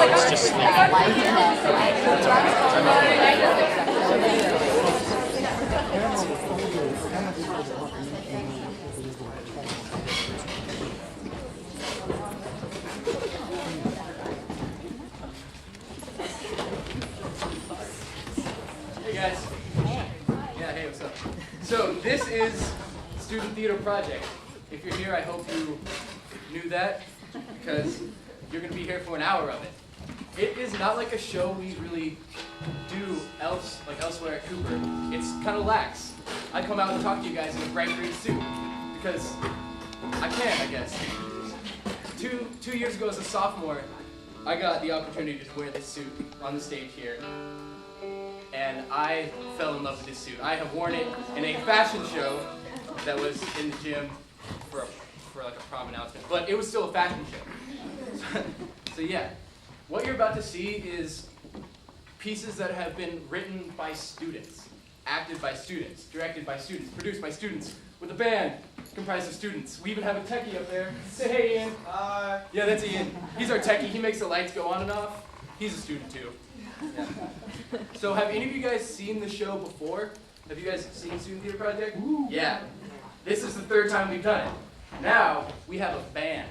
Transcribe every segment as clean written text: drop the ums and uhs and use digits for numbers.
it's just Hey guys. Yeah, hey, what's up? So this is Student Theater Project. If you're here, I hope you knew that, because you're going to be here for an hour of it. It is not like a show we really do elsewhere at Cooper. It's kind of lax. I come out and talk to you guys in a bright green suit, because I can, I guess. Two years ago as a sophomore, I got the opportunity to wear this suit on the stage here. And I fell in love with this suit. I have worn it in a fashion show that was in the gym for like a prom announcement. But it was still a fashion show. So yeah, what you're about to see is pieces that have been written by students, acted by students, directed by students, produced by students, with a band comprised of students. We even have a techie up there. Say hey, Ian. Hi. Yeah, that's Ian. He's our techie. He makes the lights go on and off. He's a student too. Yeah. So have any of you guys seen the show before? Have you guys seen Student Theater Project? Ooh. Yeah. This is the third time we've done it. Now, we have a band.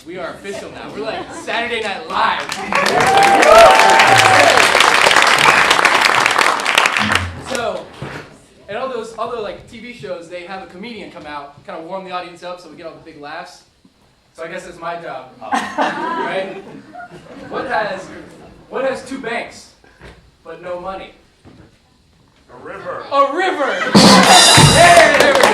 We are official now. We're like Saturday Night Live. So, and all those other like TV shows, they have a comedian come out, kind of warm the audience up so we get all the big laughs. So I guess that's my job, right? What has two banks, but no money? A river. A river! Hey, there we go.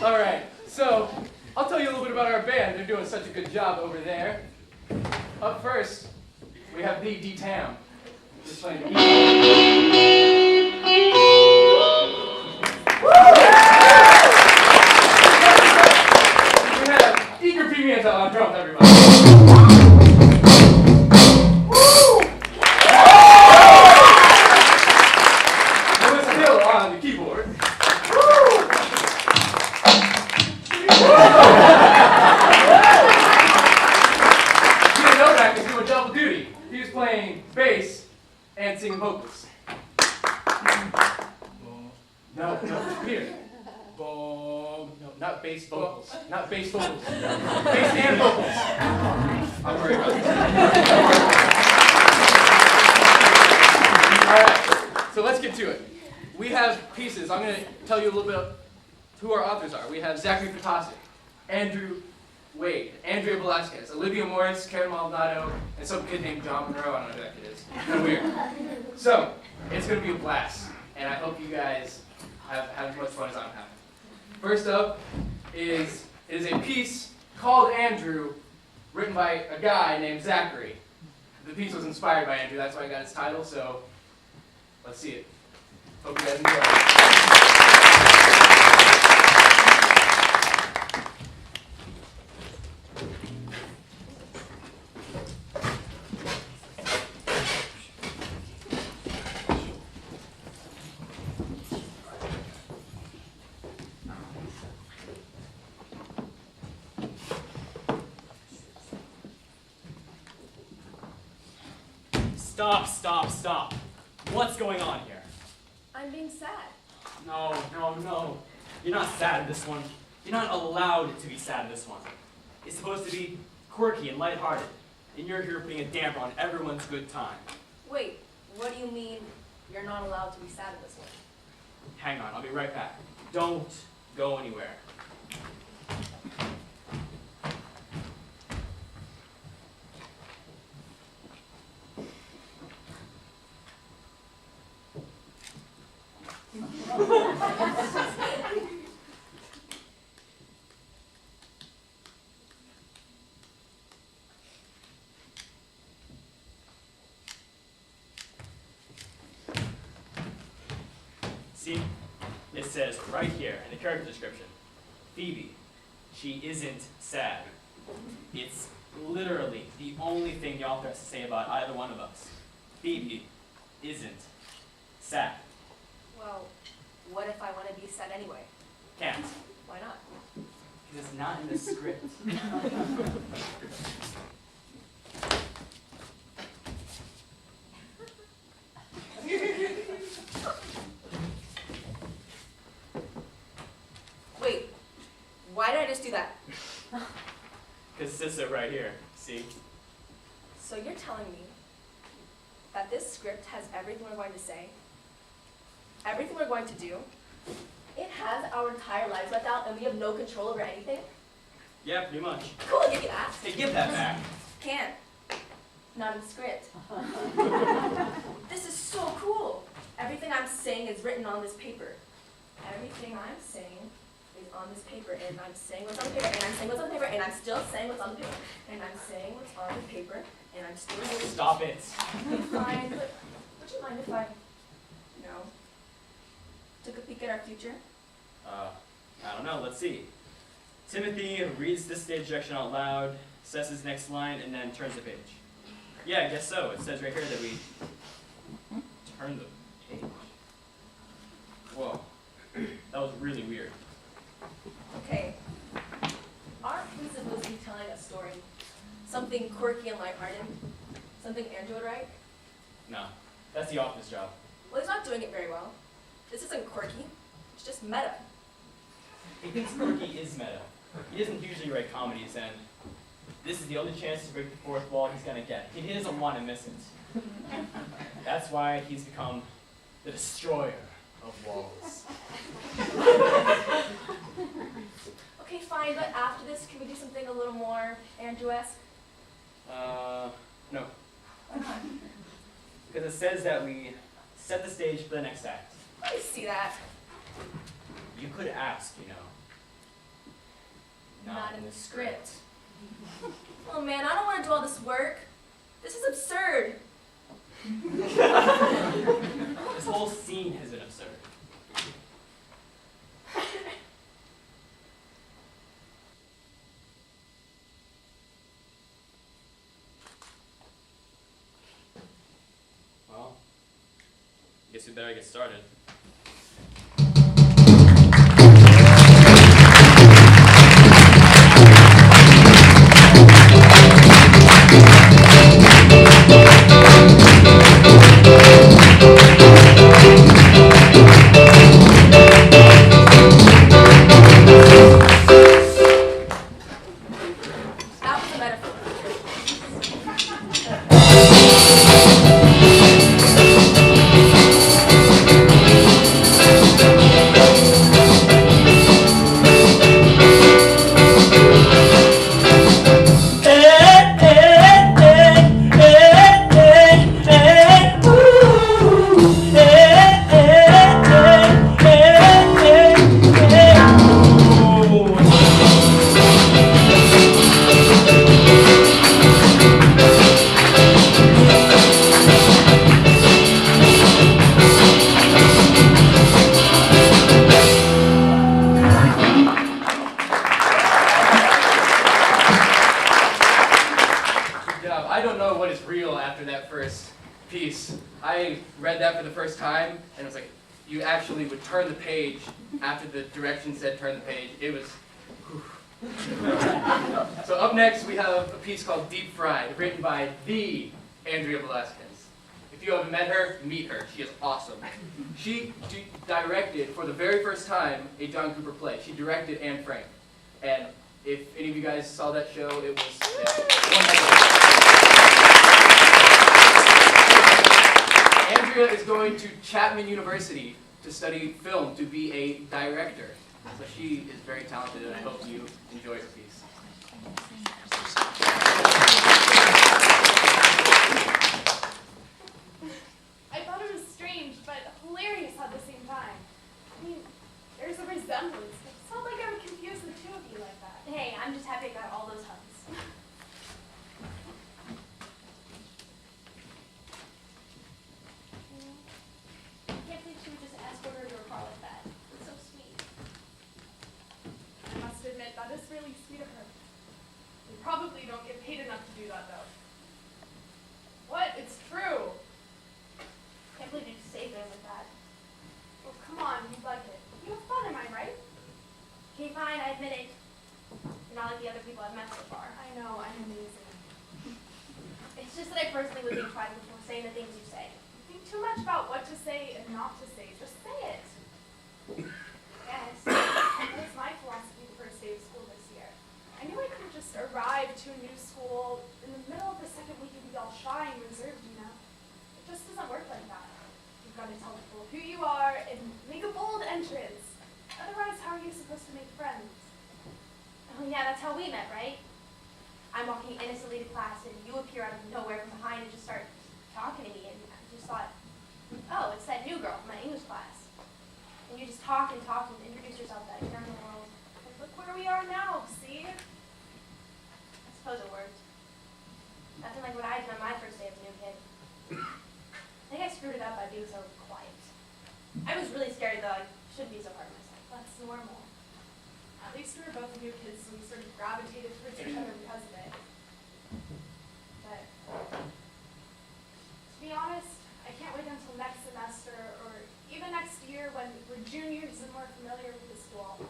All right, so I'll tell you a little bit about our band. They're doing such a good job over there. Up first, we have the D-Tam. Just playing the We have Eager Pimienta on drums, everybody. And singing vocals. No, here. No, not bass vocals. Not bass vocals. Bass and vocals. I'm worried about this. Alright, so let's get to it. We have pieces. I'm going to tell you a little bit who our authors are. We have Zachary, Andrew Wade, Andrea Velasquez, Olivia Morris, Karen Maldonado, and some kid named John Monroe. I don't know who that kid is. Kind of weird. So, it's going to be a blast, and I hope you guys have as much fun as I'm having. First up is a piece called Andrew, written by a guy named Zachary. The piece was inspired by Andrew, that's why I got its title, so let's see it. Hope you guys enjoy. Stop. What's going on here? I'm being sad. No. You're not sad in this one. You're not allowed to be sad in this one. It's supposed to be quirky and lighthearted, and you're here putting a damper on everyone's good time. Wait, what do you mean you're not allowed to be sad in this one? Hang on, I'll be right back. Don't go anywhere. See, it says right here in the character description, Phoebe, she isn't sad. It's literally the only thing the author has to say about either one of us. Phoebe isn't sad. Well, what if I want to be sad anyway? Can't. Why not? Because it's not in the script. Because it says so right here. See? So you're telling me that this script has everything we're going to say, everything we're going to do, it has our entire lives left out, and we have no control over anything? Yeah, pretty much. Cool, I'll give you that. Hey, give that back. Can't. Not in the script. This is so cool. Everything I'm saying is written on this paper. Everything I'm saying is on this paper, and I'm saying what's on the paper, and I'm saying what's on the paper, and I'm still saying what's on the paper, and I'm saying what's on the paper, and I'm still saying. Stop it. Fine, but would you mind if I, took a peek at our future? I don't know, let's see. Timothy reads this stage direction out loud, says his next line, and then turns the page. Yeah, I guess so. It says right here that we turn the page. Whoa, that was really weird. Okay. Aren't we supposed to be telling a story? Something quirky and lighthearted? Something Andrew would write? No, that's the office job. Well, he's not doing it very well. This isn't quirky. It's just meta. He thinks quirky is meta. He doesn't usually write comedies, and this is the only chance to break the fourth wall he's gonna get. He doesn't want to miss it. That's why he's become the destroyer of walls. Okay, fine, but after this, can we do something a little more Andrew-esque? No. Why not? Because it says that we set the stage for the next act. Let me see that. You could ask, Not in the script. Oh man, I don't want to do all this work. This is absurd. This whole scene has been absurd. Well, guess we better get started. That was a metaphor. I don't know what is real after that first piece. I read that for the first time, and it was like, you actually would turn the page after the direction said turn the page. It was, whew. So up next, we have a piece called Deep Fried, written by the Andrea Velasquez. If you haven't met her, meet her. She is awesome. She directed, for the very first time, a John Cooper play. She directed Anne Frank. And if any of you guys saw that show, it was wonderful. Andrea is going to Chapman University to study film, to be a director. So she is very talented, and I hope you enjoy her piece. I thought it was strange, but hilarious at the same time. I mean, there's a resemblance. It's not like I would confuse the two of you like that. Hey, I'm just happy I got all those hugs. I can't believe she would just escort her to her car like that. It's so sweet. I must admit, that is really sweet of her. We probably don't get paid enough to do that, though. What? It's true. Can't believe you say things like that. Well, come on, you'd like it. You have fun, am I right? Okay, fine, I admit it. You're not like the other people I've met so far. I know, I'm amazing. It's just that I personally would think twice before saying the things you say. You think too much about what to say and not to say. Just say it. Yes. That was my philosophy the first day of school this year. I knew I couldn't just just arrive to a new school in the middle of the second week and be all shy and reserved, you know? It just doesn't work like that. You've got to tell people who you are and make a bold entrance. Otherwise, how are you supposed to make friends? Oh yeah, that's how we met, right? I'm walking innocently to class and you appear out of nowhere from behind and just start talking to me, and I just thought, oh, it's that new girl from my English class. And you just talk and introduce yourself to that eternal world. And look where we are now, see? I suppose it worked. Nothing like what I did on my first day as a new kid. I think I screwed it up by being so quiet. I was really scared though. I shouldn't be so hard on myself. That's normal. At least we were both new kids, so we sort of gravitated towards each other because of it. But to be honest, I can't wait until next semester or even next year when we're juniors and more familiar with the school.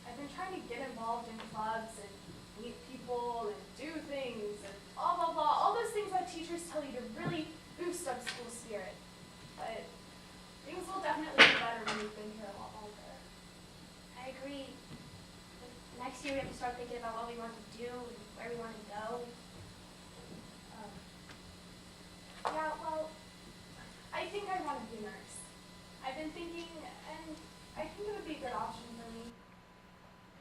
I've been trying to get involved in clubs and meet people and do things and blah, blah, blah. All those things that teachers tell you to really boost up school spirit. But things will definitely be better when we've been here a lot longer. I agree. But next year we have to start thinking about what we want to do and where we want to go. Yeah, well, I think I want to be a nurse. I've been thinking, and I think it would be a good option for me.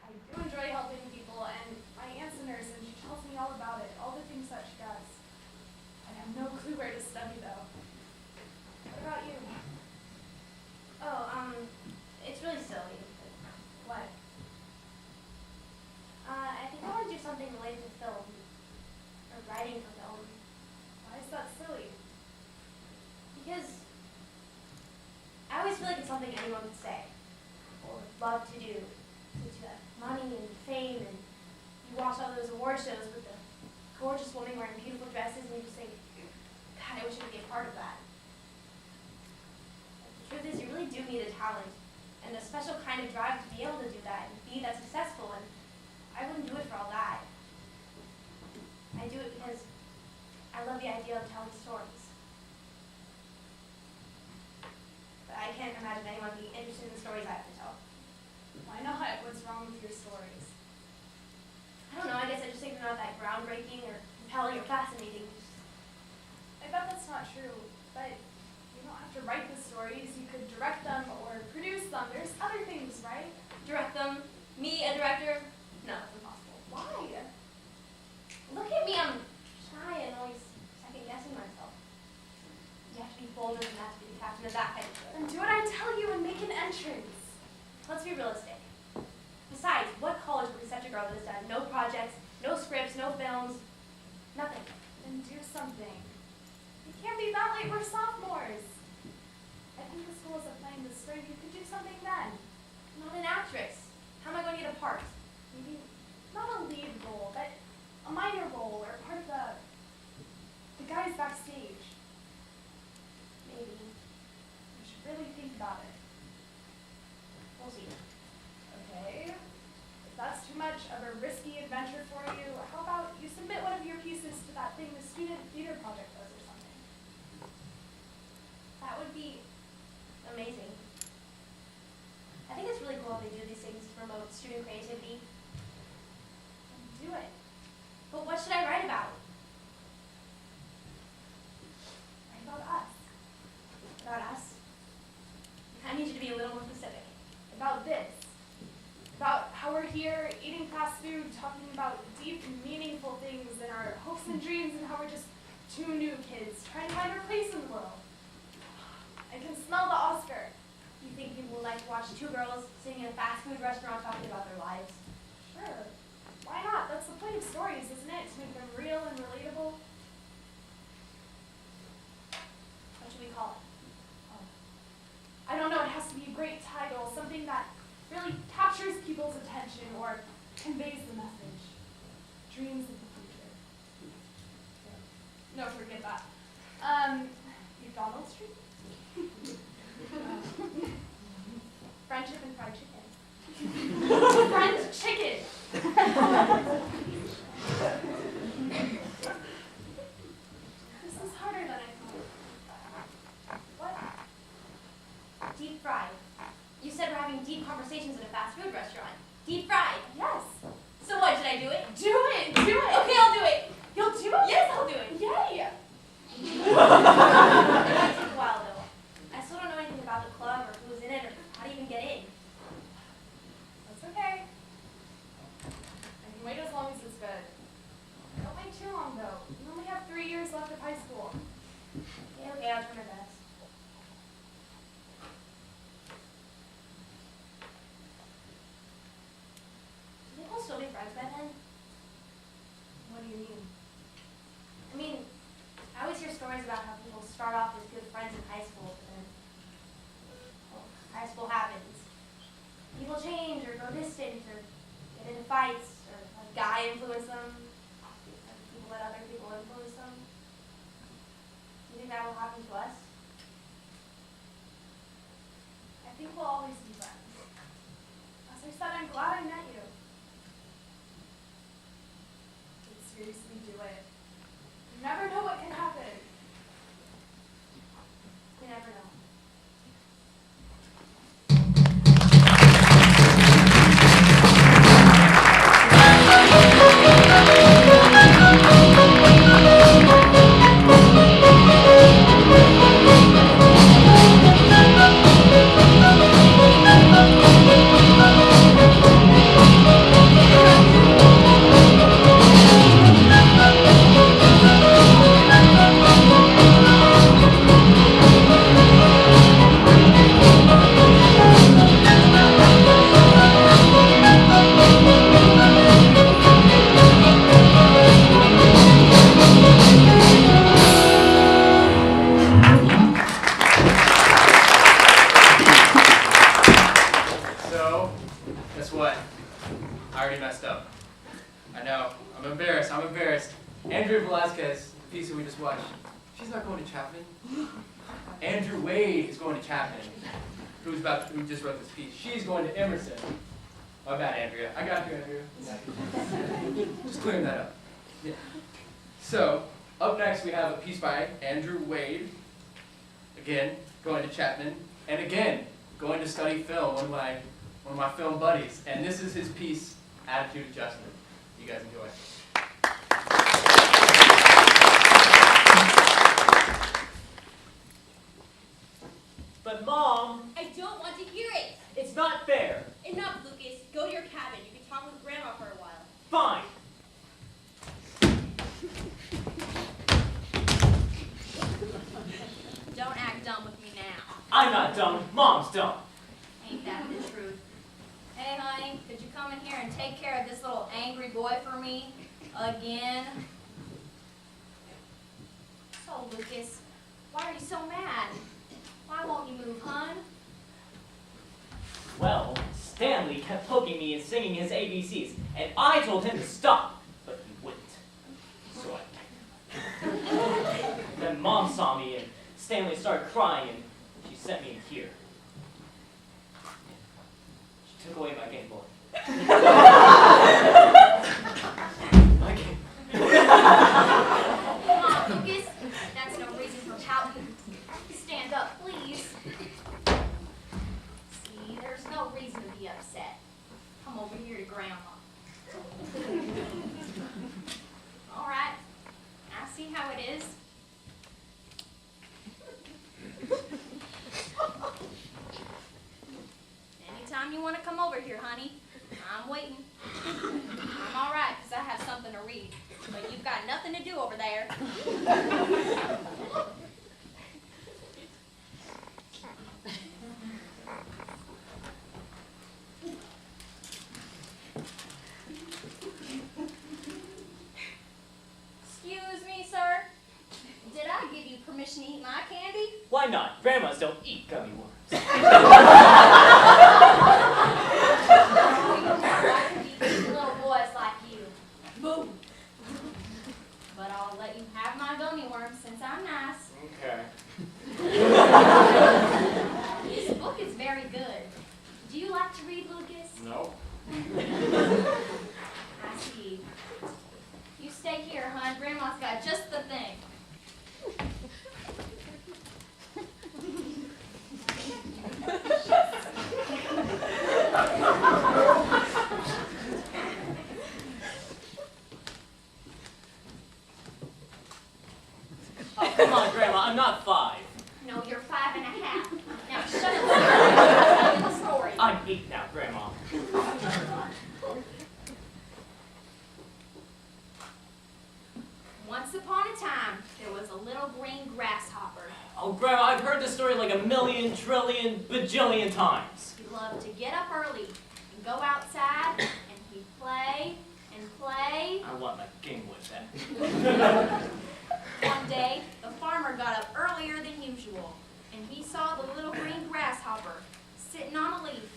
I do enjoy helping people, and my aunt's a nurse, and she tells me all about it, all the things that she does. I have no clue where to study, though. What about you? Oh, it's really silly. What? I think I want to do something related to film. Or writing for film. Why is that silly? Because I always feel like it's something anyone could say. Or would love to do. To have money and fame, and you watch all those award shows with the gorgeous women wearing beautiful dresses, and you just think, God, I wish I could be a part of that. But the truth is, you really do need a talent and a special kind of drive to be able to do that and be that successful, and I wouldn't do it for all that. I do it because I love the idea of telling stories. But I can't imagine anyone being interested in the stories I have to tell. Why not? What's wrong with your stories? I don't know, I guess I just think they're not that groundbreaking or compelling or fascinating. I bet that's not true, but you don't have to write the stories. You could direct them or produce them. There's other things, right? Direct them? Me, a director? No, it's impossible. Why? Look at me, I'm shy and always second-guessing myself. You have to be bolder than that to be the captain of that kind of show. Then do what I tell you and make an entrance. Let's be realistic. Besides, what college would accept a girl that has done no projects, no scripts, no films, nothing? Then do something. It can't be that late, we're sophomores. I think the school is playing this spring. You could do something then. I'm not an actress. How am I going to get a part? Maybe not a lead role, but a minor role or part of the guys backstage. Maybe. You should really think about it. We'll see. Okay. If that's too much of a risky adventure for you, how about you submit one of your pieces to that thing the student theater project does or something? That would be amazing. I think it's really cool how they do these things to promote student creativity. Do it. But what should I write about? Write about us. About us? I need you to be a little more specific. About this. About how we're here eating fast food, talking about deep, meaningful things and our hopes and dreams, and how we're just two new kids trying to find our place in the world. I can smell the Oscar. You think people would like to watch two girls sitting in a fast food restaurant talking about their lives? Sure. Why not? That's the point of stories, isn't it? To make them real and relatable. What should we call it? I don't know, it has to be a great title, something that really captures people's attention or conveys the message. Dreams of the future. No, forget that. McDonald's Street? Friendship and fried chicken. Fried chicken! This is harder than I thought. What? Deep fried. You said we're having deep conversations at a fast food restaurant. Deep fried. Yes. So what, should I do it? Do it! do it. Okay, I'll do it. You'll do it? Yes, I'll do it. Yay. It might take a while though. I still don't know anything about the club or who's in it or how to even get in. That's okay. I can wait as long as it's good. Don't wait too long though. You only have 3 years left of high school. Okay, I'll try my best. Do you think we'll still be friends by then? What do you mean? I mean, I always hear stories about how people start off as good friends in high school, but then, well, high school happens. People change or go distant or get into fights or a guy influence them, or people let other people influence them. Do you think that will happen to us? I think we'll always be friends. As I said, I'm glad I met you. But seriously, do it. You never know what can happen. We never know. So, guess what? I already messed up. I know. I'm embarrassed. Andrea Velasquez, the piece that we just watched, she's not going to Chapman. Andrew Wade is going to Chapman, who just wrote this piece. She's going to Emerson. My bad, Andrea. I got you, Andrea. Just clearing that up. Yeah. So, up next we have a piece by Andrew Wade. Again, going to Chapman. And again, going to study film, one of my film buddies. And this is his piece, Attitude Adjustment. You guys enjoy. But Mom, I don't want to hear it. it's not fair. Enough, Lucas. Go to your cabin. You can talk with Grandma for a while. Fine. Don't act dumb with me now. I'm not dumb. Mom's dumb. Ain't that the truth? Hey, honey, could you come in here and take care of this little angry boy for me? Again? So, Lucas, why are you so mad? Why won't you move, hon? Well, Stanley kept poking me and singing his ABCs, and I told him to stop, but he wouldn't. So I... Then Mom saw me, and Stanley started crying, and she sent me in here. She took away my Game Boy. My Game Come on, Lucas. That's no reason for pouting. Stand up, please. See, there's no reason to be upset. Come over here to Grandma. All right. I see how it is. Anytime you want to come over here, honey, I'm waiting. I'm all right, because I have something to read. But you've got nothing to do over there. Excuse me, sir. Did I give you permission to eat my candy? Why not? Grandmas don't eat gummy worms. Little boys like you. Boo. But I'll let you have my gummy worms since I'm nice. Okay. This book is very good. Do you like to read, Lucas? No. I see. You stay here, hon. Grandma's got just the thing. Come on, Grandma, I'm not 5. No, you're 5.5. Now shut up and tell me the story. I'm 8 now, Grandma. Once upon a time, there was a little green grasshopper. Oh, Grandma, I've heard this story like a million, trillion, bajillion times. He loved to get up early and go outside, and he'd play and play. I want my game with that. One day, the farmer got up earlier than usual, and he saw the little green grasshopper sitting on a leaf.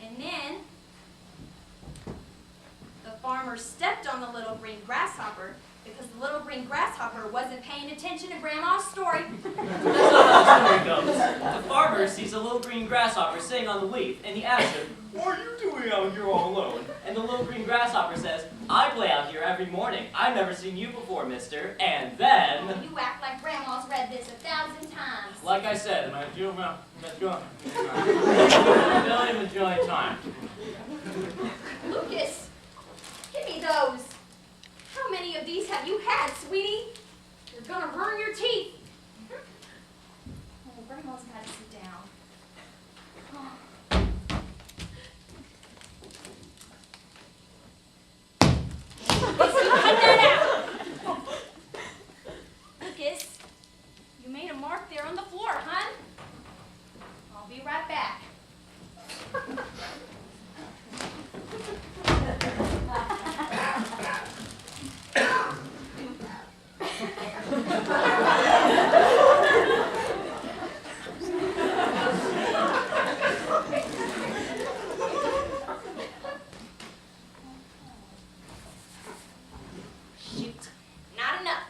And then, the farmer stepped on the little green grasshopper because the little green grasshopper wasn't paying attention to Grandma's story. That's not how the story goes. The farmer sees a little green grasshopper sitting on the leaf, and he asks him, "What are you doing out here all alone?" And the little green grasshopper says, "I play out here every morning. I've never seen you before, mister." And then, Oh, you act like Grandma's read this 1,000 times. like I said, a million times. Lucas, give me those. How many of these have you had, sweetie? You're gonna burn your teeth. Oh, Grandma's got to sit down. Cut that out. Lucas, you made a mark there on the floor, hun. I'll be right back. Shoot, not enough.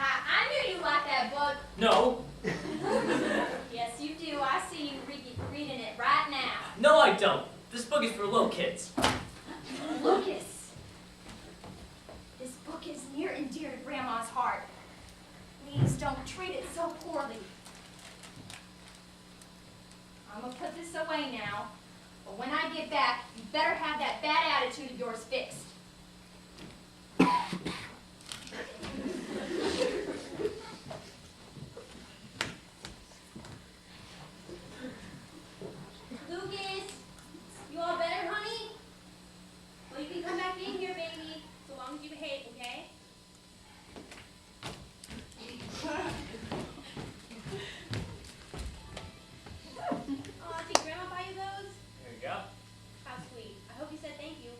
I knew you liked that book. No, Yes, you do. I see you reading it right now. no I don't. This book is for little kids. Lucas, this book is near and dear to Grandma's heart. Please don't treat it so poorly. I'm gonna put this away now, but when I get back, you better have that bad attitude of yours fixed. Lucas, you all better, honey? Well, you can come back in here, baby, so long as you behave, okay? Oh, did Grandma buy you those? There you go. How sweet. I hope you said thank you.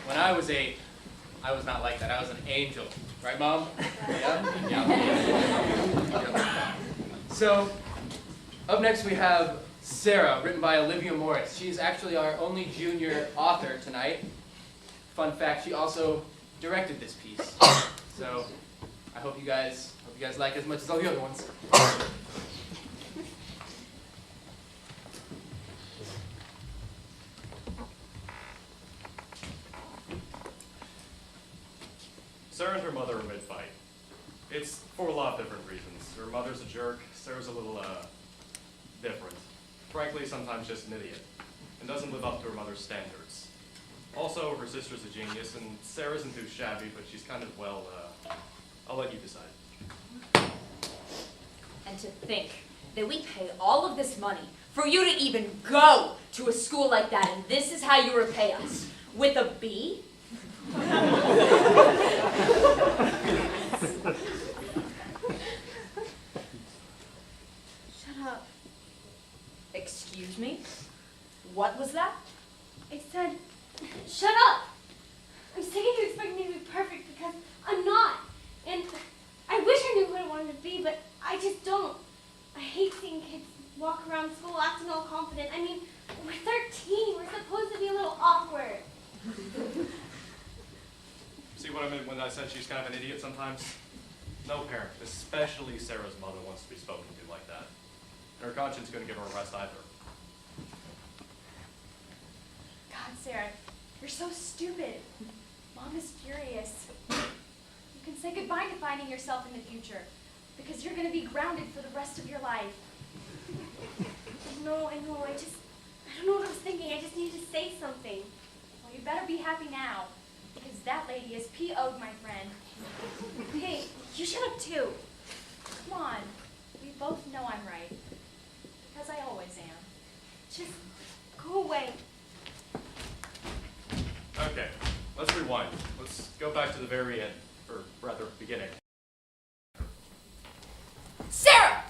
When I was 8, I was not like that. I was an angel. Right, Mom? Yeah. So, up next we have Sarah, written by Olivia Morris. She's actually our only junior author tonight. Fun fact, she also directed this piece. So, I hope you guys like it as much as all the other ones. Sarah and her mother are mid-fight. It's for a lot of different reasons. Her mother's a jerk, Sarah's a little, different. Frankly, sometimes just an idiot, and doesn't live up to her mother's standards. Also, her sister's a genius, and Sarah isn't too shabby, but she's kind of, well, I'll let you decide. And to think that we pay all of this money for you to even go to a school like that, and this is how you repay us. with a B? Shut up. Excuse me? What was that? I said, shut up! I'm sick of you expecting me to be perfect because I'm not. And I wish I knew who I wanted to be, but I just don't. I hate seeing kids walk around school acting all confident. I mean, we're 13. We're supposed to be a little awkward. See what I meant when I said she's kind of an idiot sometimes? No parent, especially Sarah's mother, wants to be spoken to like that. And her conscience couldn't give her a rest either. God, Sarah, you're so stupid. Mom is furious. You can say goodbye to finding yourself in the future, because you're going to be grounded for the rest of your life. No, I know. I don't know what I was thinking. I just needed to say something. Well, you better be happy now, because that lady is PO'd, my friend. Hey, you shut up too. Come on, we both know I'm right, because I always am. Just go away. Okay, let's rewind. Let's go back to the very end, or rather, beginning. Sarah!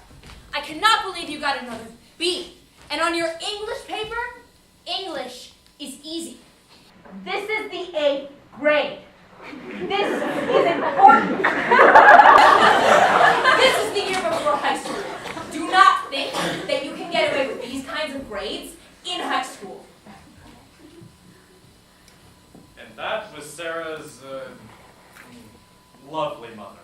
I cannot believe you got another B. And on your English paper, English is easy. This is the 8th grade. This is important. This is the year before high school. Do not think that you can get away with these kinds of grades in high school. And that was Sarah's, lovely mother.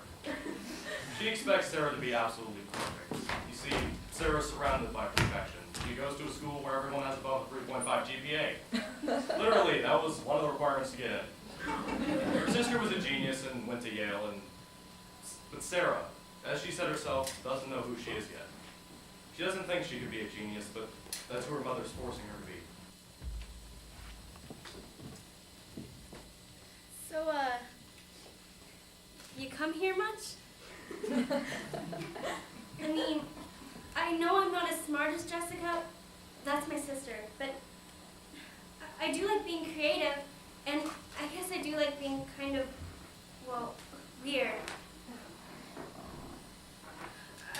She expects Sarah to be absolutely perfect. You see, Sarah's surrounded by perfection. She goes to a school where everyone has above a 3.5 GPA. Literally, that was one of the requirements to get in. Her sister was a genius and went to Yale, but Sarah, as she said herself, doesn't know who she is yet. She doesn't think she could be a genius, but that's who her mother's forcing her to be. So, you come here much? I mean, I know I'm not as smart as Jessica. That's my sister. But I do like being creative, and I guess I do like being kind of, well, weird.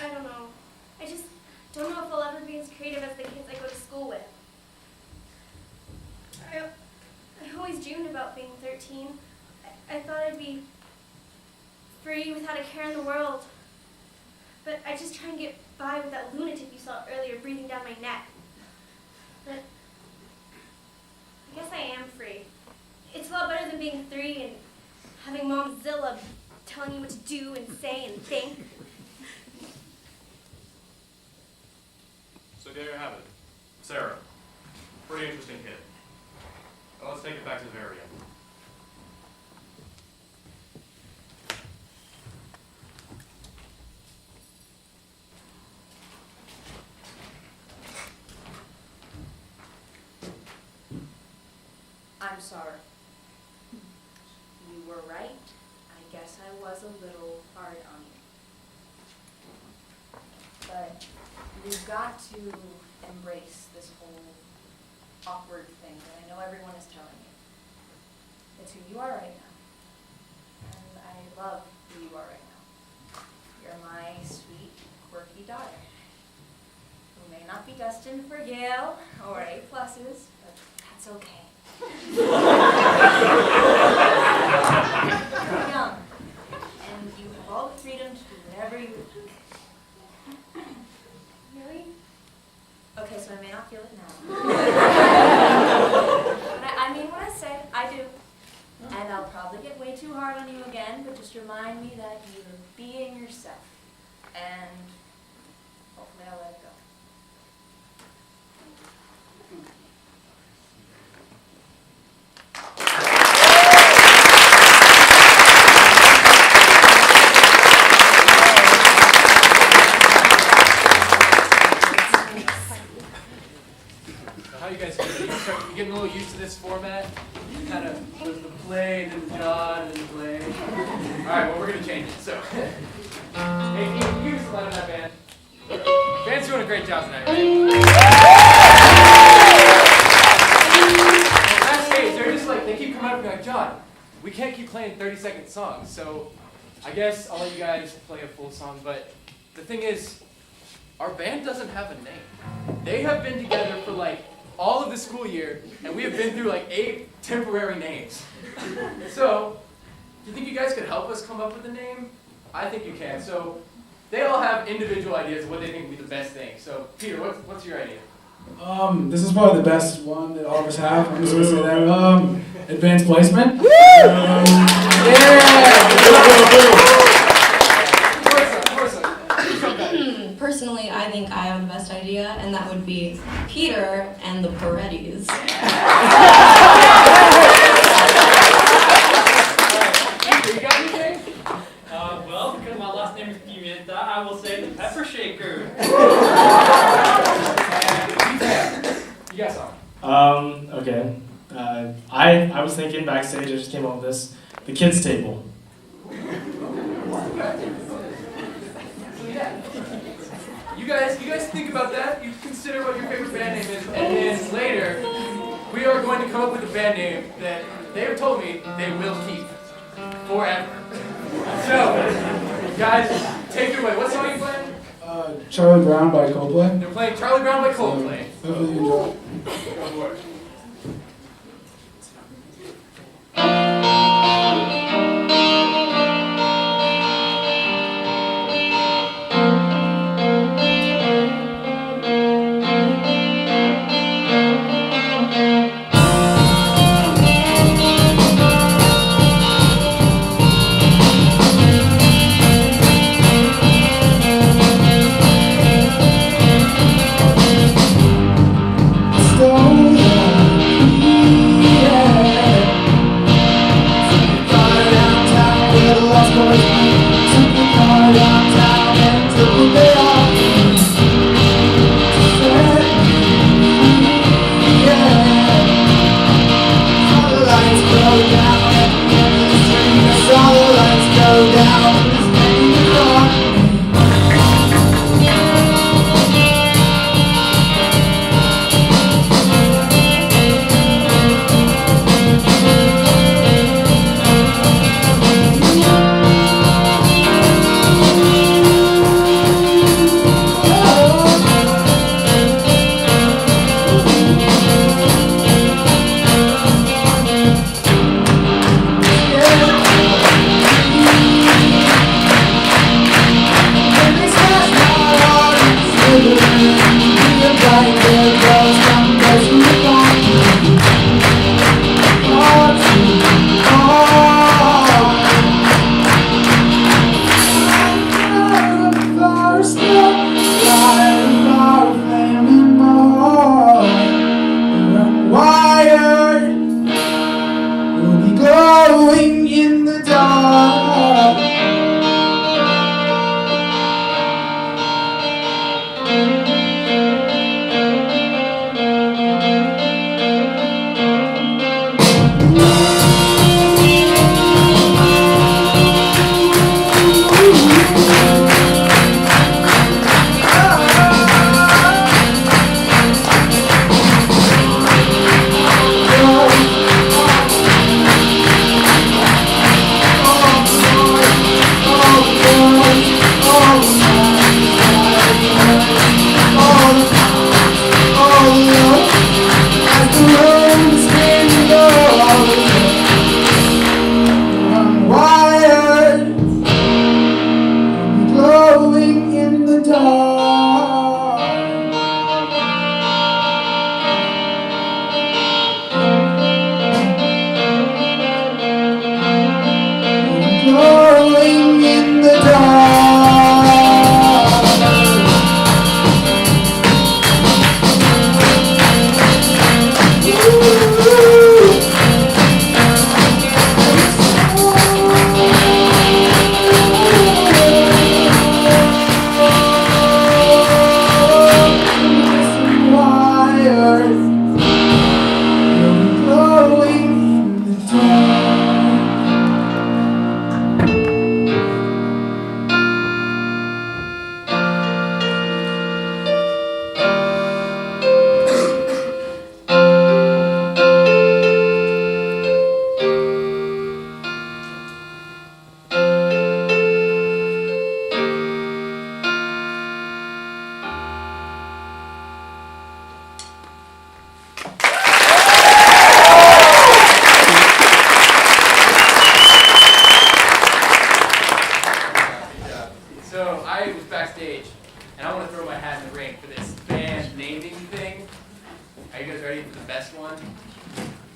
I don't know. I just don't know if I'll ever be as creative as the kids I go to school with. I always dreamed about being 13. I thought I'd be free without a care in the world. But I just try and get by with that lunatic you saw earlier breathing down my neck. But I guess I am free. It's a lot better than being 3 and having Momzilla telling you what to do and say and think. So there you have it. Sarah, pretty interesting kid. Now let's take it back to the very end. I'm sorry. You were right. I guess I was a little hard on you. But you've got to embrace this whole awkward thing that I know everyone is telling you. It's who you are right now. And I love who you are right now. You're my sweet, quirky daughter, who may not be destined for Yale or A+, but that's okay. You're young, and you have all the freedom to do whatever you like. Really? Okay, so I may not feel it now. But I mean what I say, I do. And I'll probably get way too hard on you again, but just remind me that you're being yourself. And hopefully I'll let it go. How you guys doing? You getting a little used to this format? Kind of was the play, then the John, then the play. All right, well, we're going to change it. So, hey, can you give us a light on that band? Band's doing a great job tonight, right? Last days, they're just like, they can't keep playing 30-second songs, so I guess I'll let you guys play a full song, but the thing is, our band doesn't have a name. They have been together for like all of the school year, and we have been through like 8 temporary names. So, do you think you guys could help us come up with a name? I think you can. So, they all have individual ideas of what they think would be the best thing. So, Peter, what's your idea? This is probably the best one that all of us have. I'm just gonna say that. Advanced placement. Personally, I think I have the best idea, and that would be Peter and the Parettis. You got anything? Well, because my last name is Pimienta, I will say the Pepper Shaker. You got something? Okay. I was thinking backstage, I just came up with this. The kids' table. You guys think about that. You consider what your favorite band name is, and then later, we are going to come up with a band name that they have told me they will keep forever. So, guys, take it away. What song are you playing? Charlie Brown by Coldplay. They're playing Charlie Brown by Coldplay. Hopefully you enjoy. Go for it. Stone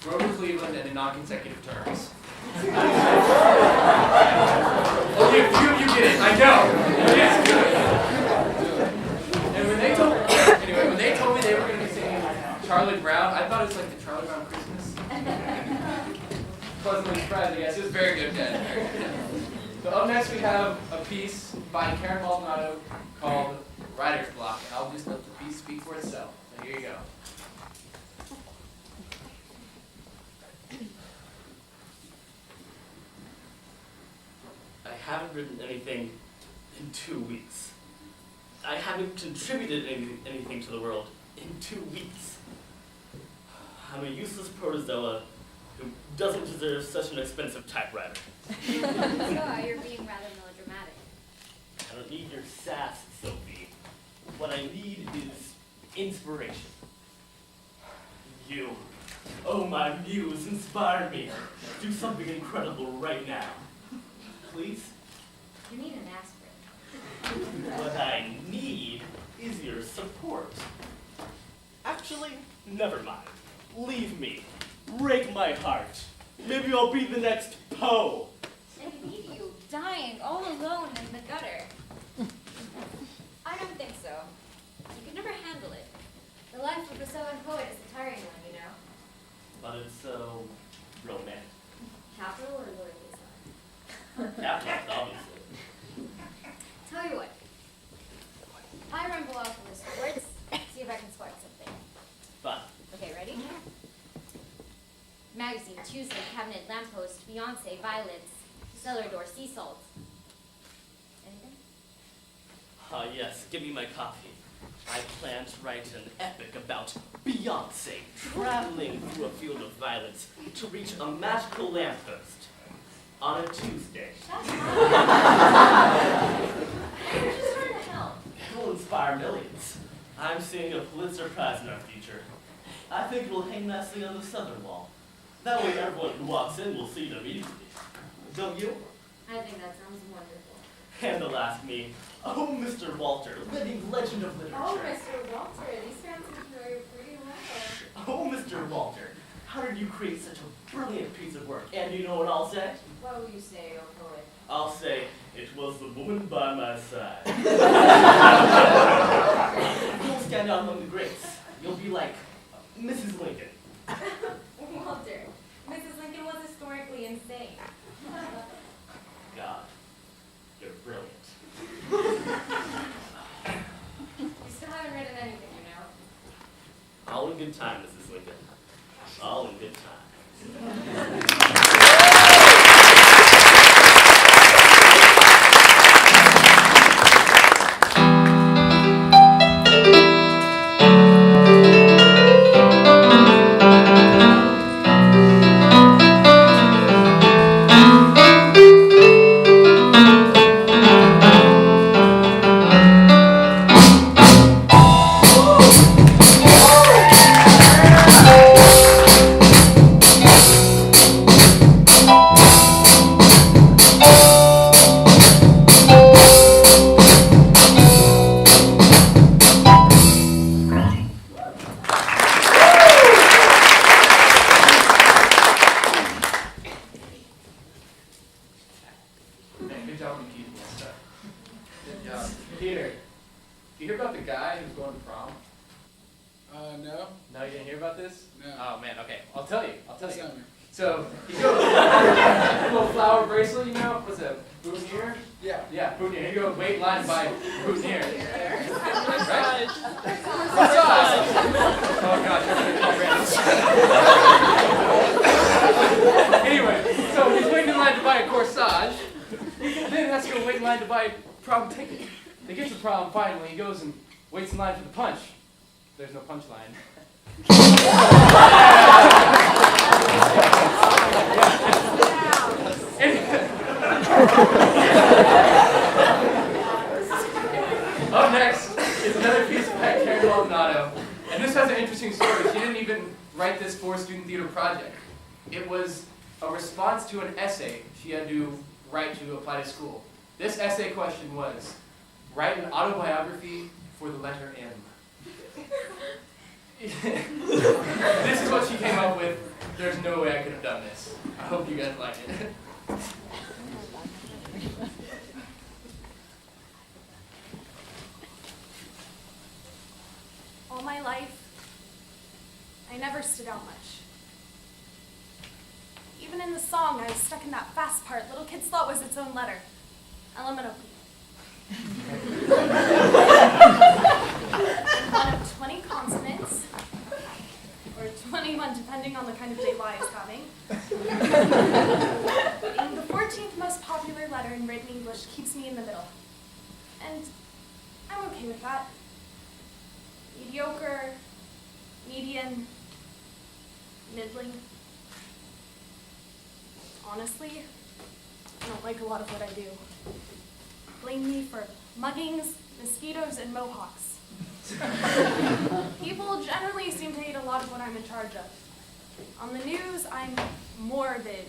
Grover Cleveland and in non-consecutive terms. Only a few of you get it, I know. It's good. And when they told me they were going to be singing Charlie Brown, I thought it was like the Charlie Brown Christmas. Pleasantly surprised, I guess. It was very good, Jen. Very good. So up next we have a piece by Karen Maldonado called Writer's Block. And I'll just let the piece speak for itself. So here you go. I haven't written anything in 2 weeks. I haven't contributed anything to the world in 2 weeks. I'm a useless protozoa who doesn't deserve such an expensive typewriter. So you're being rather melodramatic. I don't need your sass, Sophie. What I need is inspiration. You, oh my muse, inspire me. Do something incredible right now. Please? You need an aspirin. What I need is your support. Actually, never mind. Leave me. Break my heart. Maybe I'll be the next Poe. I leave you dying all alone in the gutter. I don't think so. You could never handle it. The life of a Southern poet is a tiring one, you know. But it's so romantic. Capital or lowercase r? Capital, obviously. Tell you what. I rumble off in the sports, see if I can spark something. Fun. Okay, ready? Magazine, Tuesday, cabinet, lamppost, Beyonce, violets, cellar door, sea salt. Anything? Ah, yes, give me my copy. I plan to write an epic about Beyonce traveling through a field of violets to reach a magical lamppost on a Tuesday. You're just trying to help. It will inspire millions. I'm seeing a Pulitzer Prize in our future. I think it will hang nicely on the southern wall. That way everyone who walks in will see it immediately. Don't you? I think that sounds wonderful. And they'll ask me, oh, Mr. Walter, living legend of literature. Oh, Mr. Walter, these fans know you pretty well. Oh, Mr. Walter, how did you create such a brilliant piece of work? And you know what I'll say? What will you say, oh poet? I'll say, it was the woman by my side. You'll stand out among the greats. You'll be like Mrs. Lincoln. Walter, Mrs. Lincoln was historically insane. God, you're brilliant. You still haven't written anything, you know? All in good time, Mrs. Lincoln. All in good time. Good job on keeping that stuff. Good job. Peter, did you hear about the guy who's going to prom? No. No, you didn't hear about this? No. Oh man, okay. I'll tell you. Tell me. So, he goes, a little flower bracelet, you know, what's a boutonniere? Yeah. Yeah, boutonniere. You go wait in line to buy boutonniere. Right? Corsage. Oh gosh, I'm gonna call Brandon. Anyway, so he's waiting in line to buy a corsage. Then he has to go wait in line to buy a prom ticket. They get to prom finally. He goes and waits in line for the punch. There's no punch line. Up next is another piece by Karen Maldonado. And this has an interesting story. She didn't even write this for a student theater project. It was a response to an essay she had to write to apply to school. This essay question was, write an autobiography for the letter M. This is what she came up with. There's no way I could have done this. I hope you guys like it. All my life, I never stood out much. Even in the song, I was stuck in that fast part little kids thought was its own letter. Elemental P. One of 20 consonants, or 21 depending on the kind of day Y is having. Being the 14th most popular letter in written English keeps me in the middle. And I'm okay with that. Mediocre, median, middling. Honestly, I don't like a lot of what I do. Blame me for muggings, mosquitoes, and mohawks. People generally seem to hate a lot of what I'm in charge of. On the news, I'm morbid,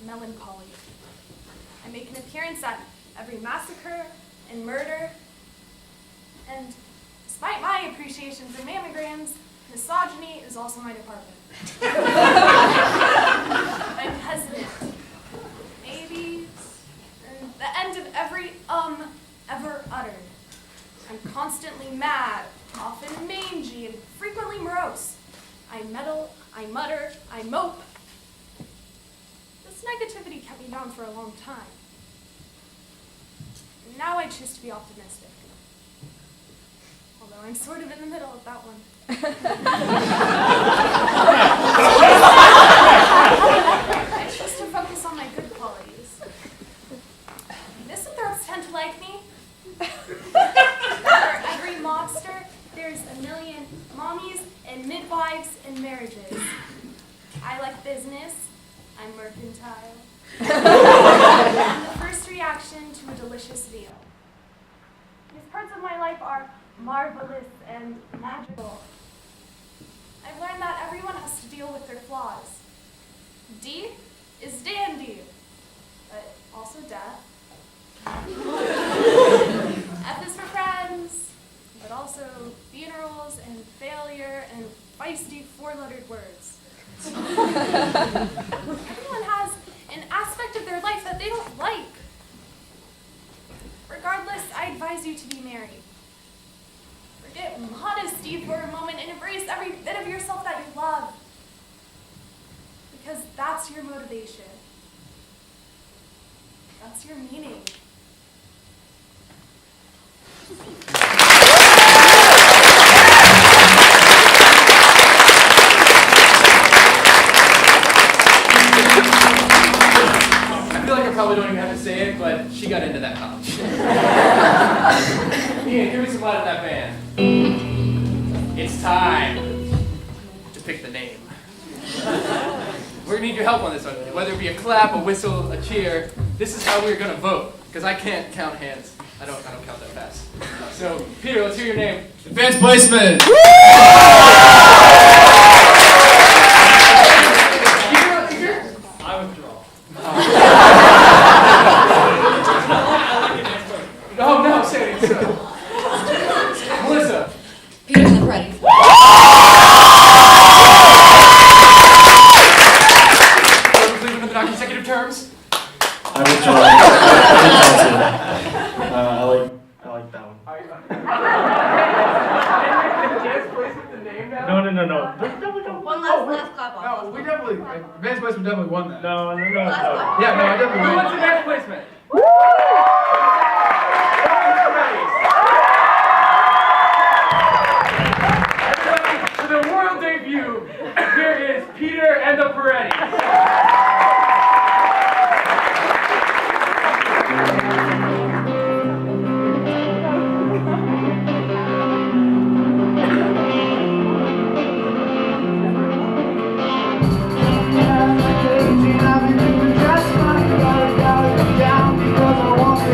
melancholy. I make an appearance at every massacre and murder. And despite my appreciation for mammograms, misogyny is also my department. I'm hesitant. Maybe the end of every ever uttered. I'm constantly mad, often mangy, and frequently morose. I meddle, I mutter, I mope. This negativity kept me down for a long time. Now I choose to be optimistic. Although I'm sort of in the middle of that one. I choose to focus on my good qualities. Misanthropes tend to like me. For every mobster, there's a million mommies and midwives and marriages. I like business. I'm mercantile. I'm the first reaction to a delicious meal. These parts of my life are marvelous and magical. I've learned that everyone has to deal with their flaws. D is dandy, but also death. F is for friends, but also funerals and failure and feisty four-lettered words. Everyone has an aspect of their life that they don't like. Regardless, I advise you to be married. Forget modesty for a moment and embrace every bit of yourself that you love. Because that's your motivation. That's your meaning. I feel like I probably don't even have to say it, but she got into that college. Ian, give me some light of that band. It's time to pick the name. We're gonna need your help on this one. Whether it be a clap, a whistle, a cheer, this is how we're gonna vote. Because I can't count hands. I don't count that fast. So, Peter, let's hear your name. Advanced placement. I withdraw. No, say it. Melissa. Peter and the Paredes. Cleveland under consecutive terms. I withdraw. I like that one. No. One last clap off. No, we definitely, advanced placement definitely won that. No. Yeah, no, I definitely Who won. wants advanced placement? Everybody, for the world debut, here is Peter and the Paredes. I've been in the dress, my got it down because I want to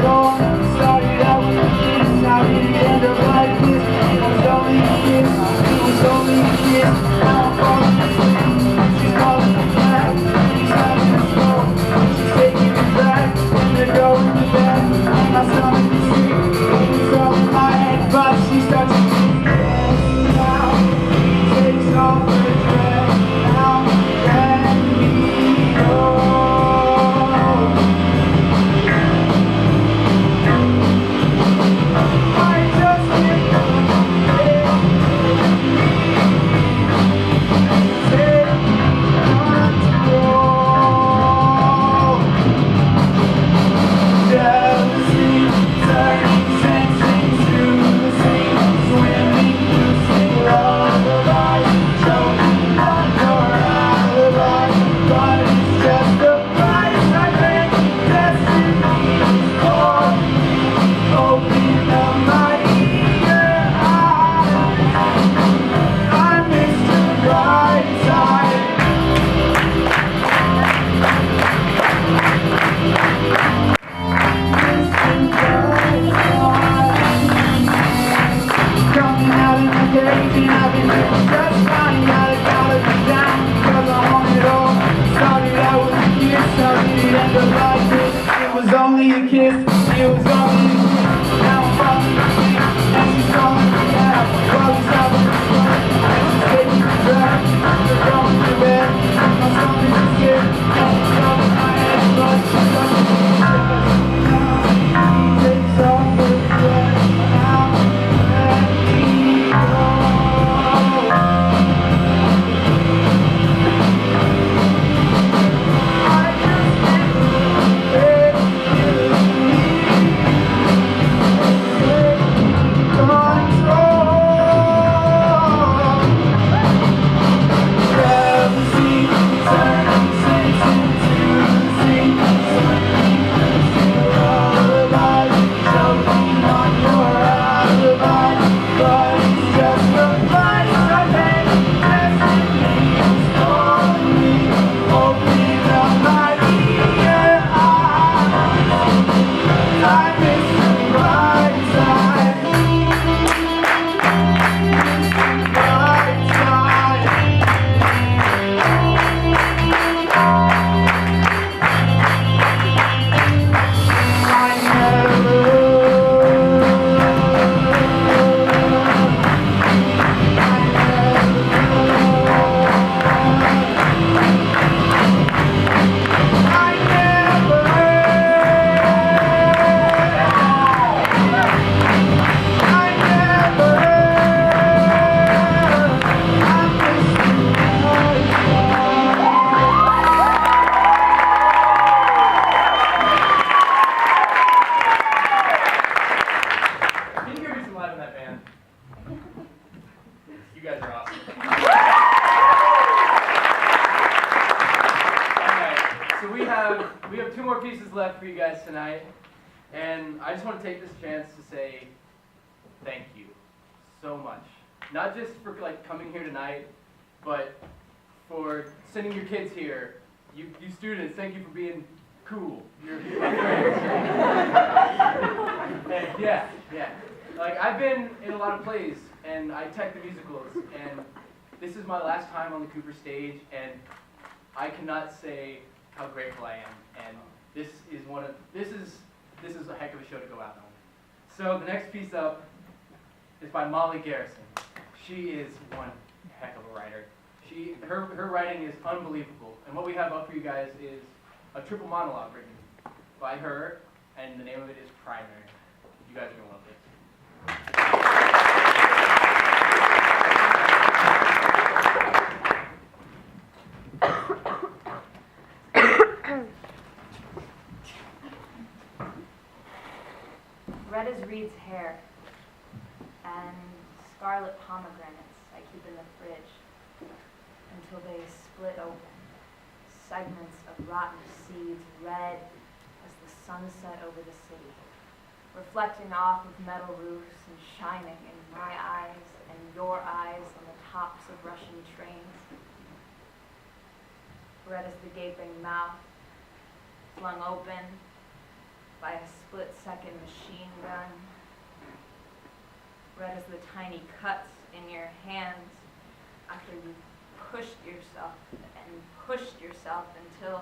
have 2 more pieces left for you guys tonight, and I just want to take this chance to say thank you so much. Not just for like coming here tonight, but for sending your kids here. You students, thank you for being cool. You're my friends. And yeah. Like I've been in a lot of plays, and I tech the musicals, and this is my last time on the Cooper stage, and I cannot say how grateful I am. And this is a heck of a show to go out on. So the next piece up is by Molly Garrison. She is one heck of a writer. Her writing is unbelievable. And what we have up for you guys is a triple monologue written by her, and the name of it is Primary. You guys are gonna love this. Red is Reed's hair, and scarlet pomegranates I keep in the fridge until they split open. Segments of rotten seeds, red as the sunset over the city, reflecting off of metal roofs and shining in my eyes and your eyes on the tops of rushing trains. Red as the gaping mouth, flung open by a split-second machine gun. Red as the tiny cuts in your hands after you pushed yourself until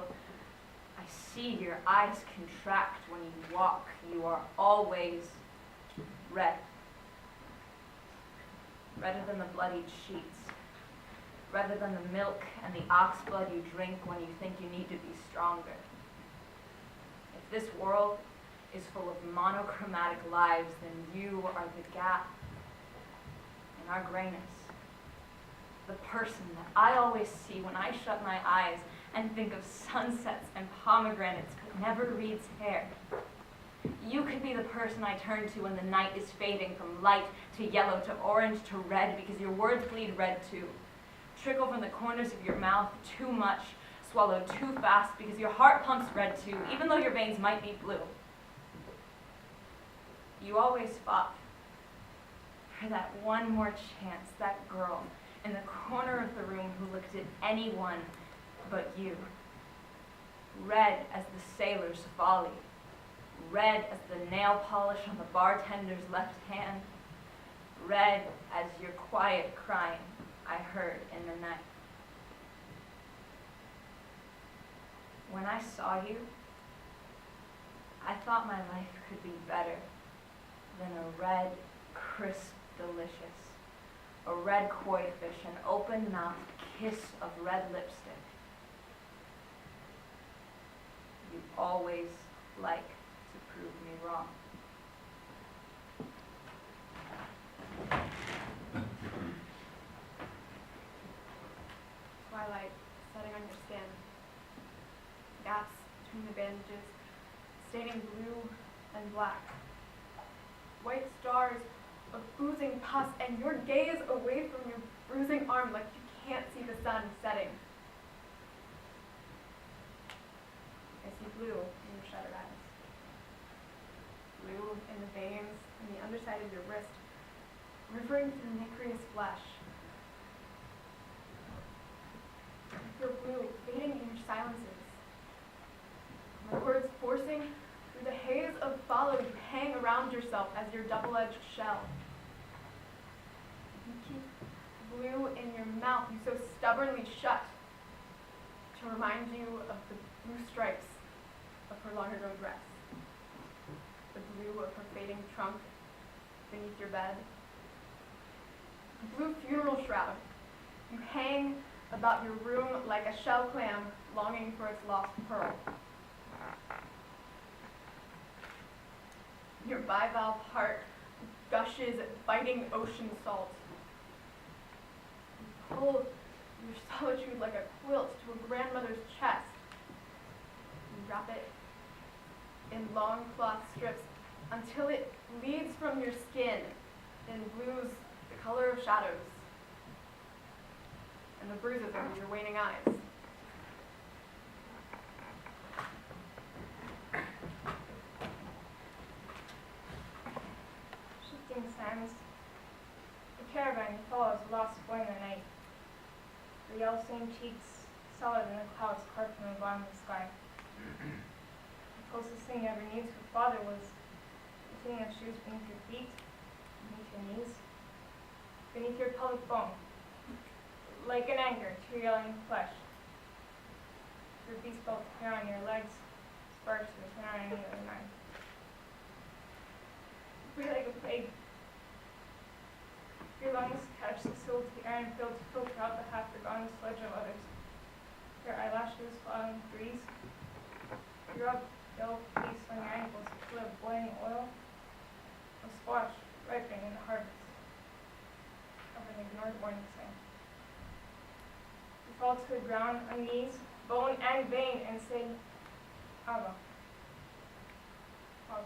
I see your eyes contract when you walk. You are always red. Redder than the bloodied sheets. Redder than the milk and the ox blood you drink when you think you need to be stronger. If this world is full of monochromatic lives, then you are the gap in our grayness. The person that I always see when I shut my eyes and think of sunsets and pomegranates but never Reed's hair. You could be the person I turn to when the night is fading from light to yellow to orange to red because your words bleed red too. Trickle from the corners of your mouth too much, swallow too fast because your heart pumps red too, even though your veins might be blue. You always fought for that one more chance, that girl in the corner of the room who looked at anyone but you. Red as the sailor's folly. Red as the nail polish on the bartender's left hand. Red as your quiet crying I heard in the night. When I saw you, I thought my life could be better than a red, crisp, delicious, a red koi fish, an open-mouthed kiss of red lipstick. You always like to prove me wrong. Twilight setting on your skin. Gaps between the bandages, staining blue and black. White stars of oozing pus, and your gaze away from your bruising arm like you can't see the sun setting. I see blue in your shuttered eyes. Blue in the veins and the underside of your wrist, rivering through nacreous flesh. I feel blue fading in your silences. My words forcing through the haze of follow you hang around yourself as your double-edged shell. You keep blue in your mouth, you so stubbornly shut to remind you of the blue stripes of her long-ago dress, the blue of her fading trunk beneath your bed, the blue funeral shroud. You hang about your room like a shell clam longing for its lost pearl. Your bivalve heart gushes biting ocean salt. You pull your solitude like a quilt to a grandmother's chest. You wrap it in long cloth strips until it bleeds from your skin in blues the color of shadows and the bruises under your waning eyes. a lost boy in the night. Her yellow stained cheeks, solid in the clouds carved from the bottom of the sky. The closest thing you ever knew to her father was the feeling of shoes beneath your feet, beneath your knees, beneath your pelvic bone, like an anchor to your yelling flesh. Your beast belt hair on your legs, sparks to turn on any other man. Free like a plague. Your lungs catch the silt to the iron field to filter out the half-forgotten sludge of others. Your eyelashes fall in the breeze. Your uphill face on your ankles full of boiling oil. A squash ripening in the harvest of an ignored warning sign. You fall to the ground on knees, bone and vein, and say, Abba. Abba.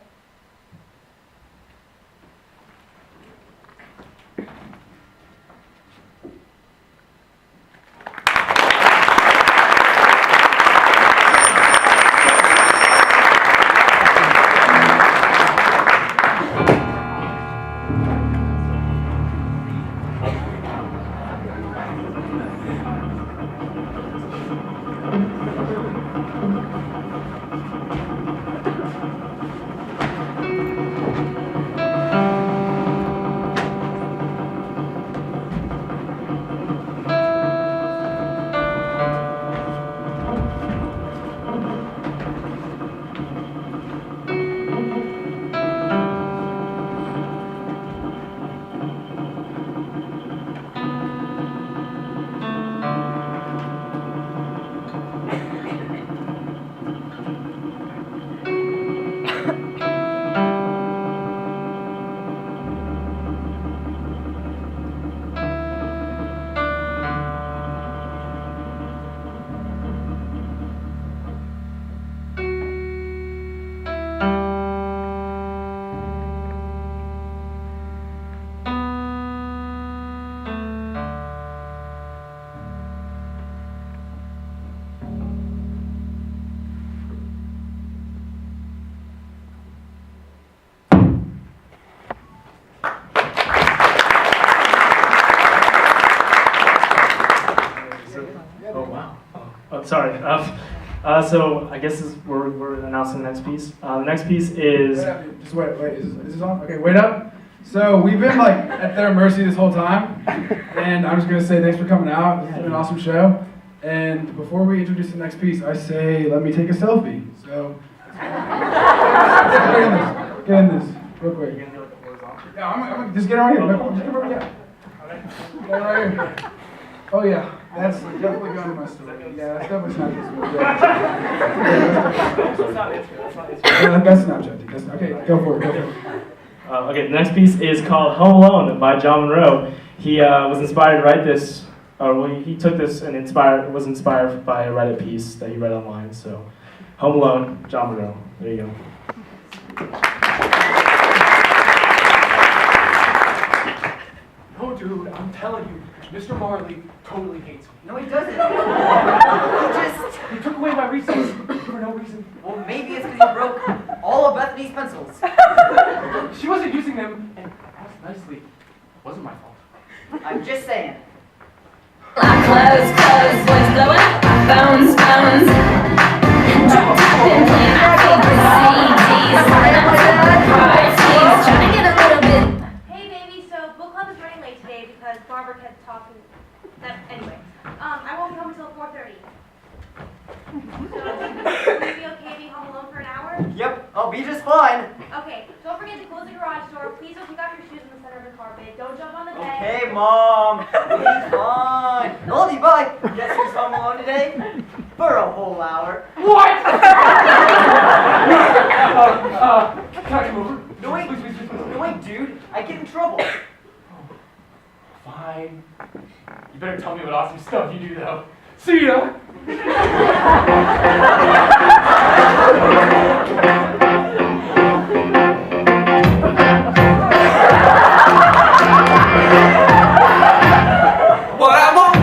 Sorry. So I guess we're announcing the next piece. The next piece is. Just wait. Is this on? Okay, wait up. So we've been like at their mercy this whole time, and I'm just gonna say thanks for coming out. It's been an awesome show. And before we introduce the next piece, I say let me take a selfie. So get in this real quick. Yeah, I'm just get right here. Just get right here. Get right here. Oh yeah, that's definitely going to my story. Yeah, that's definitely Snapchat. That's Snapchat. Okay, go for it. Okay, the next piece is called Home Alone by John Monroe. He was inspired to write this, he took this and was inspired by a Reddit piece that he read online. So, Home Alone, John Monroe. There you go. Oh, dude, I'm telling you, Mr. Marley totally hates me. No, he doesn't. He took away my recess for no reason. Well, maybe it's because you broke all of Bethany's pencils. She wasn't using them, and I asked nicely. It wasn't my fault. I'm just saying. Close, boys blowing up our phones. Dropped up and playing our favorite CDs. Parties, trying to get a little bit. Hey, baby, so book club is running late today because Barbara kept talking. Anyway, I won't come until 4:30. So, will you be okay being home alone for an hour? Yep, I'll be just fine. Okay, don't forget to close the garage door. Please don't take off your shoes in the center of the carpet. Don't jump on the bed. Okay, Mom. It's fine. Love you, bye. Guess who's home alone today? For a whole hour. What? Can I come over? No, wait. No, wait, dude. I get in trouble. Fine. You better tell me what awesome stuff you do, though. See ya! What I want.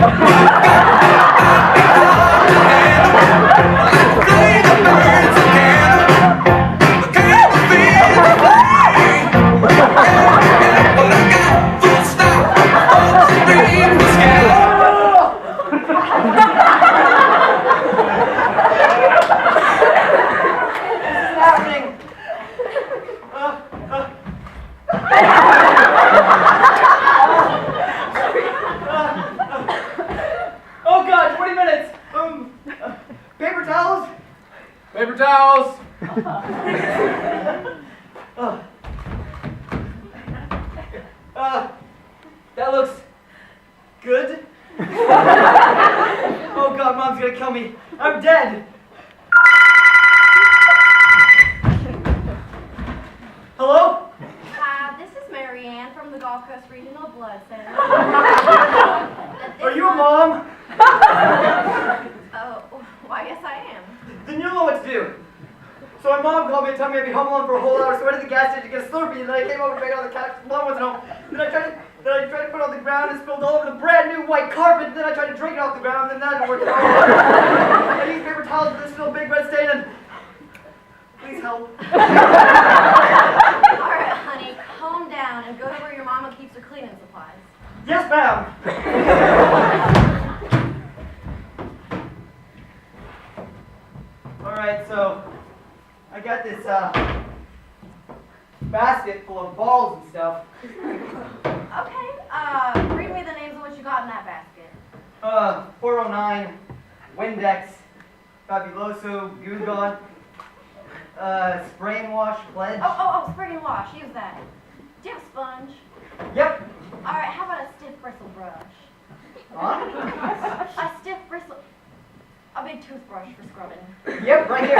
But I got full stop. Paper towels. That looks good. Oh God, Mom's gonna kill me. I'm dead. Hello? This is Mary Ann from the Gulf Coast Regional Blood Center. Are you a mom? Oh, why, yes I am. Then you'll know what to do. So my mom called me and told me I'd be home alone for a whole hour, so I went to the gas station to get a Slurpee, and then I came over to make it on the couch. Mom wasn't home. Then I tried to put it on the ground and spilled all over the brand new white carpet, and then I tried to drink it off the ground, and then that didn't work at all. I used paper towels, but there's still a big red stain, and please help. Alright, honey, calm down and go to where your mama keeps her cleaning supplies. Yes, ma'am. Alright, so I got this basket full of balls and stuff. Okay, read me the names of what you got in that basket. 409, Windex, Fabuloso, Goon Gone, Spray and Wash, Pledge. Oh, spray and wash, use that. Do you have a sponge? Yep. Alright, how about a stiff bristle brush? Huh? A stiff bristle... A big toothbrush for scrubbing. Yep, right here.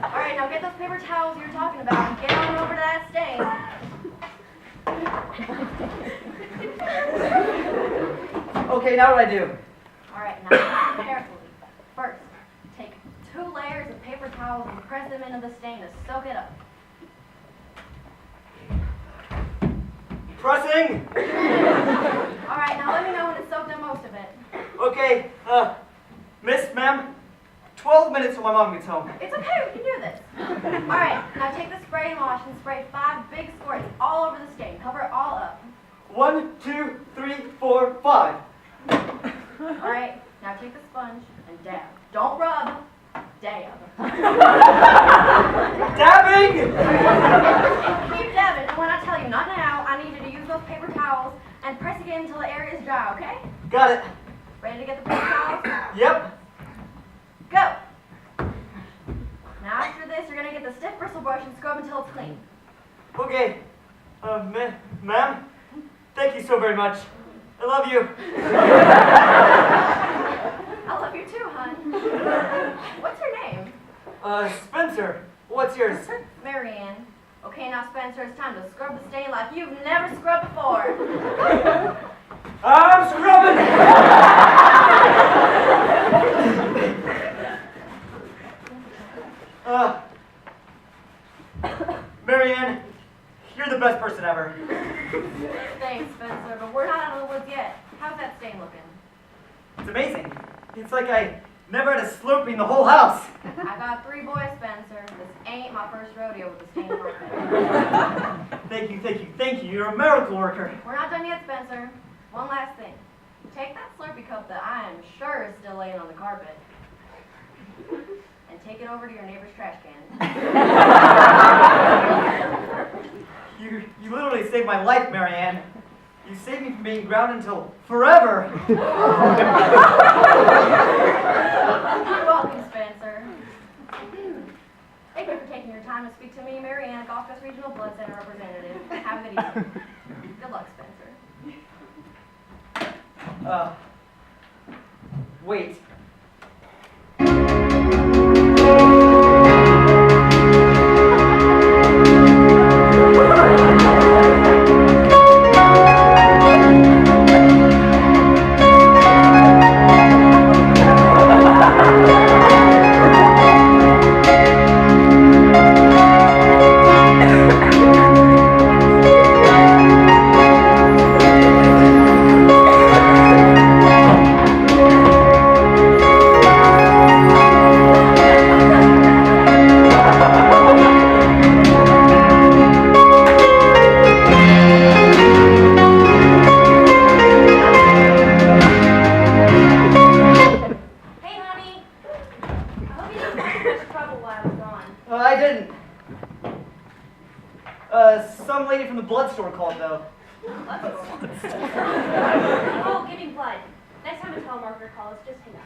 Alright, now get those paper towels you were talking about and get on over to that stain. Okay, now what do I do? Alright, now listen carefully. First, take 2 layers of paper towels and press them into the stain to soak it up. Pressing. Alright, now let me know when it's soaked up most of it. Okay, ma'am, 12 minutes till my mom gets home. It's okay, we can do this. Alright, now take the spray and wash and spray 5 big squirts all over the stain. Cover it all up. 1, 2, 3, 4, 5. Alright, now take the sponge and dab. Don't rub, dab. Dabbing! Keep dabbing, and when I tell you not now, I need you to use those paper towels and press again until the area is dry, okay? Got it. Ready to get the paper towels? Yep. Go! Now after this, you're going to get the stiff bristle brush and scrub until it's clean. Okay. Ma'am, thank you so very much. I love you. I love you too, hon. What's your name? Spencer. What's yours? Mary Ann. Okay, now Spencer, it's time to scrub the stain like you've never scrubbed before. I'm scrubbing! Mary Ann, you're the best person ever. Thanks, Spencer, but we're not out of the woods yet. How's that stain looking? It's amazing. It's like I never had a Slurpee in the whole house. I got 3 boys, Spencer. This ain't my first rodeo with the stained carpet. Thank you. You're a miracle worker. We're not done yet, Spencer. One last thing. Take that Slurpee cup that I am sure is still laying on the carpet and take it over to your neighbor's trash can. You literally saved my life, Mary Ann. You saved me from being grounded until forever. You're welcome, Spencer. Thank you for taking your time to speak to me, Mary Ann, Gulf Coast Regional Blood Center representative. Have a good evening. Good luck, Spencer. Wait. Some lady from the blood store called, though. Oh, giving blood. Next time a telemarketer calls, just hang up.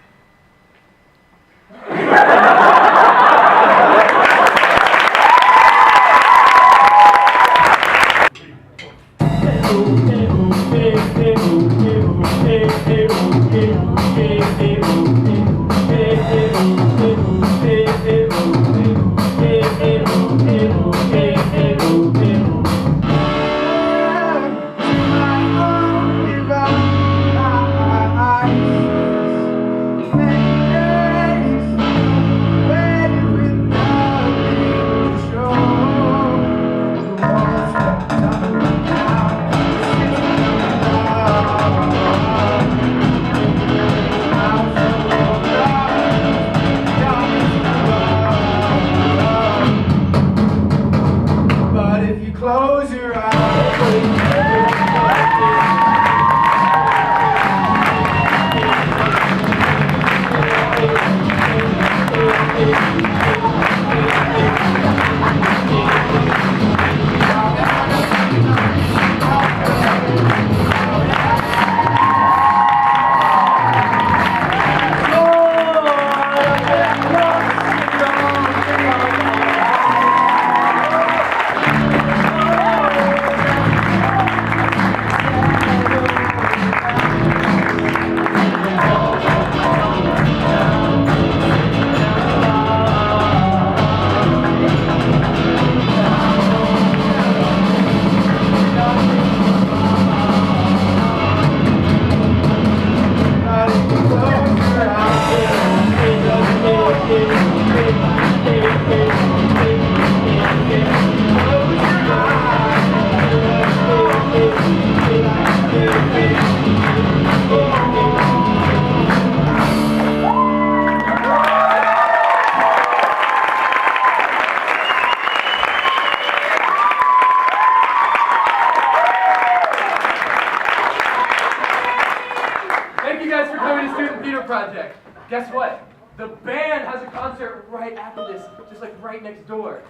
you guys for coming to Student Theater Project. Guess what? The band has a concert right after this, just like right next door.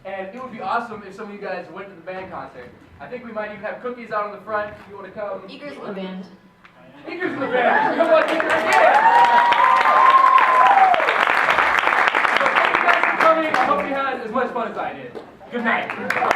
And it would be awesome if some of you guys went to the band concert. I think we might even have cookies out on the front if you want to come. Eager's in the band. Eager's in the band. Come on, Eager, yeah! So thank you guys for coming. I hope you had as much fun as I did. Good night.